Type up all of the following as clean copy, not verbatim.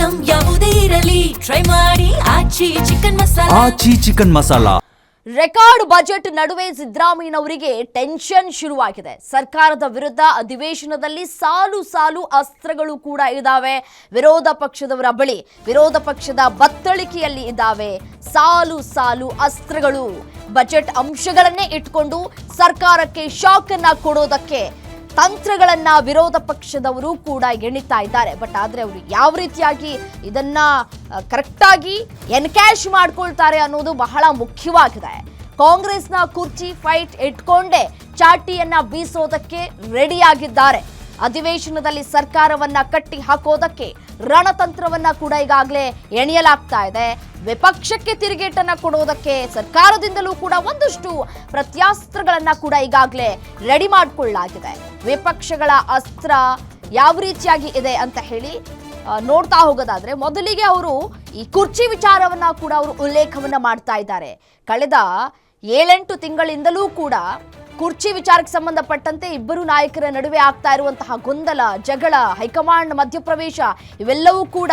Item ಯಾವುದೇ ಇರಲಿ try ಮಾಡಿ ಆಚಿ ಚಿಕನ್ ಮಸಾಲಾ. ರೆಕಾರ್ಡ್ ಬಜೆಟ್ ನಡುವೆ ಸಿದ್ದರಾಮಯ್ಯನವರಿಗೆ ಟೆನ್ಷನ್ ಶುರುವಾಗಿದೆ. ಸರ್ಕಾರದ ವಿರುದ್ಧ ಅಧಿವೇಶನದಲ್ಲಿ ಸಾಲು ಸಾಲು ಅಸ್ತ್ರಗಳು ಕೂಡ ಇದ್ದಾವೆ. ವಿರೋಧ ಪಕ್ಷದವರ ಬಳಿ ವಿರೋಧ ಪಕ್ಷದ ಬತ್ತಳಿಕೆಯಲ್ಲಿ ಇದ್ದಾವೆ ಸಾಲು ಸಾಲು ಅಸ್ತ್ರಗಳು. ಬಜೆಟ್ ಅಂಶಗಳನ್ನೇ ಇಟ್ಕೊಂಡು ಸರ್ಕಾರಕ್ಕೆ ಶಾಕ್ ಅನ್ನ ಕೊಡೋದಕ್ಕೆ ತಂತ್ರಗಳನ್ನ ವಿರೋಧ ಪಕ್ಷದವರು ಕೂಡ ಎಣಿತಾ ಇದ್ದಾರೆ. ಬಟ್ ಆದ್ರೆ ಅವರು ಯಾವ ರೀತಿಯಾಗಿ ಇದನ್ನ ಕರೆಕ್ಟಾಗಿ ಎನ್ಕ್ಯಾಶ್ ಮಾಡ್ಕೊಳ್ತಾರೆ ಅನ್ನೋದು ಬಹಳ ಮುಖ್ಯವಾಗಿದೆ. ಕಾಂಗ್ರೆಸ್ನ ಕುರ್ಚಿ ಫೈಟ್ ಇಟ್ಕೊಂಡೇ ಚಾಟಿಯನ್ನ ಬೀಸೋದಕ್ಕೆ ರೆಡಿಯಾಗಿದ್ದಾರೆ. ಅಧಿವೇಶನದಲ್ಲಿ ಸರ್ಕಾರವನ್ನ ಕಟ್ಟಿ ಹಾಕೋದಕ್ಕೆ ರಣತಂತ್ರವನ್ನ ಕೂಡ ಈಗಾಗಲೇ ಎಣಿಯಲಾಗ್ತಾ ಇದೆ. ವಿಪಕ್ಷಕ್ಕೆ ತಿರುಗೇಟನ್ನ ಕೊಡೋದಕ್ಕೆ ಸರ್ಕಾರದಿಂದಲೂ ಕೂಡ ಒಂದಷ್ಟು ಪ್ರತ್ಯಾಸ್ತ್ರಗಳನ್ನ ಕೂಡ ಈಗಾಗಲೇ ರೆಡಿ ಮಾಡಿಕೊಳ್ಳಲಾಗಿದೆ. ವಿಪಕ್ಷಗಳ ಅಸ್ತ್ರ ಯಾವ ರೀತಿಯಾಗಿ ಇದೆ ಅಂತ ಹೇಳಿ ನೋಡ್ತಾ ಹೋಗೋದಾದ್ರೆ ಮೊದಲಿಗೆ ಅವರು ಈ ಕುರ್ಚಿ ವಿಚಾರವನ್ನ ಕೂಡ ಅವರು ಉಲ್ಲೇಖವನ್ನ ಮಾಡ್ತಾ ಇದ್ದಾರೆ. ಕಳೆದ 7-8 ತಿಂಗಳಿಂದಲೂ ಕೂಡ ಕುರ್ಚಿ ವಿಚಾರಕ್ಕೆ ಸಂಬಂಧಪಟ್ಟಂತೆ ಇಬ್ಬರು ನಾಯಕರ ನಡುವೆ ಆಗ್ತಾ ಇರುವಂತಹ ಗೊಂದಲ, ಜಗಳ, ಹೈಕಮಾಂಡ್ ಮಧ್ಯಪ್ರವೇಶ ಇವೆಲ್ಲವೂ ಕೂಡ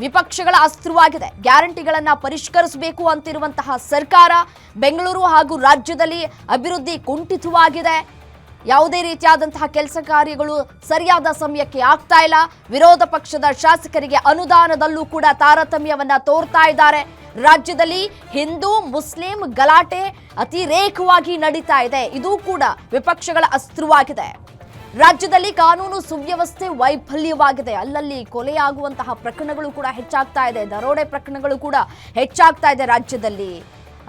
ವಿಪಕ್ಷಗಳ ಅಸ್ತ್ರವಾಗಿದೆ. ಗ್ಯಾರಂಟಿಗಳನ್ನ ಪರಿಷ್ಕರಿಸಬೇಕು ಅಂತಿರುವಂತಹ ಸರ್ಕಾರ ಬೆಂಗಳೂರು ಹಾಗೂ ರಾಜ್ಯದಲ್ಲಿ ಅಭಿವೃದ್ಧಿ ಕುಂಠಿತವಾಗಿದೆ. ಯಾವುದೇ ರೀತಿಯಾದಂತಹ ಕೆಲಸ ಕಾರ್ಯಗಳು ಸರಿಯಾದ ಸಮಯಕ್ಕೆ ಆಗ್ತಾ ಇಲ್ಲ. ವಿರೋಧ ಪಕ್ಷದ ಶಾಸಕರಿಗೆ ಅನುದಾನದಲ್ಲೂ ಕೂಡ ತಾರತಮ್ಯವನ್ನ ತೋರ್ತಾ ಇದ್ದಾರೆ. ರಾಜ್ಯದಲ್ಲಿ ಹಿಂದೂ ಮುಸ್ಲಿಂ ಗಲಾಟೆ ಅತಿರೇಕವಾಗಿ ನಡೀತಾ ಇದೆ. ಇದು ಕೂಡ ವಿಪಕ್ಷಗಳ ಅಸ್ತ್ರವಾಗಿದೆ. ರಾಜ್ಯದಲ್ಲಿ ಕಾನೂನು ಸುವ್ಯವಸ್ಥೆ ವೈಫಲ್ಯವಾಗಿದೆ. ಅಲ್ಲಲ್ಲಿ ಕೊಲೆಯಾಗುವಂತಹ ಪ್ರಕರಣಗಳು ಕೂಡ ಹೆಚ್ಚಾಗ್ತಾ ಇದೆ. ದರೋಡೆ ಪ್ರಕರಣಗಳು ಕೂಡ ಹೆಚ್ಚಾಗ್ತಾ ಇದೆ ರಾಜ್ಯದಲ್ಲಿ.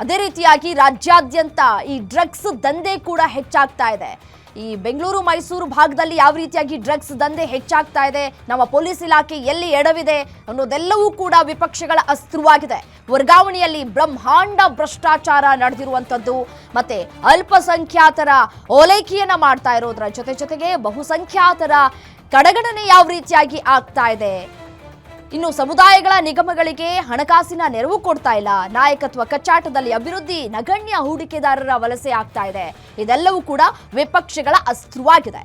ಅದೇ ರೀತಿಯಾಗಿ ರಾಜ್ಯಾದ್ಯಂತ ಈ ಡ್ರಗ್ಸ್ ದಂಧೆ ಕೂಡ ಹೆಚ್ಚಾಗ್ತಾ ಇದೆ. ಈ ಬೆಂಗಳೂರು ಮೈಸೂರು ಭಾಗದಲ್ಲಿ ಯಾವ ರೀತಿಯಾಗಿ ಡ್ರಗ್ಸ್ ದಂಧೆ ಹೆಚ್ಚಾಗ್ತಾ ಇದೆ, ನಮ್ಮ ಪೊಲೀಸ್ ಇಲಾಖೆ ಎಲ್ಲಿ ಎಡವಿದೆ ಅನ್ನೋದೆಲ್ಲವೂ ಕೂಡ ವಿಪಕ್ಷಗಳ ಅಸ್ತ್ರವಾಗಿದೆ. ವರ್ಗಾವಣೆಯಲ್ಲಿ ಬ್ರಹ್ಮಾಂಡ ಭ್ರಷ್ಟಾಚಾರ ನಡೆದಿರುವಂಥದ್ದು, ಮತ್ತೆ ಅಲ್ಪಸಂಖ್ಯಾತರ ಓಲೈಕೆಯನ್ನ ಮಾಡ್ತಾ ಇರೋದ್ರ ಜೊತೆಗೆ ಬಹುಸಂಖ್ಯಾತರ ಕಡೆಗಣನೆ ಯಾವ ರೀತಿಯಾಗಿ ಆಗ್ತಾ ಇದೆ. ಇನ್ನು ಸಮುದಾಯಗಳ ನಿಗಮಗಳಿಗೆ ಹಣಕಾಸಿನ ನೆರವು ಕೊಡ್ತಾ ಇಲ್ಲ. ನಾಯಕತ್ವ ಕಚ್ಚಾಟದಲ್ಲಿ ಅಭಿವೃದ್ಧಿ ನಗಣ್ಯ ಹೂಡಿಕೆದಾರರ ವಲಸೆ ಆಗ್ತಾ ಇದೆ. ಇದೆಲ್ಲವೂ ಕೂಡ ವಿಪಕ್ಷಗಳ ಅಸ್ತ್ರವಾಗಿದೆ.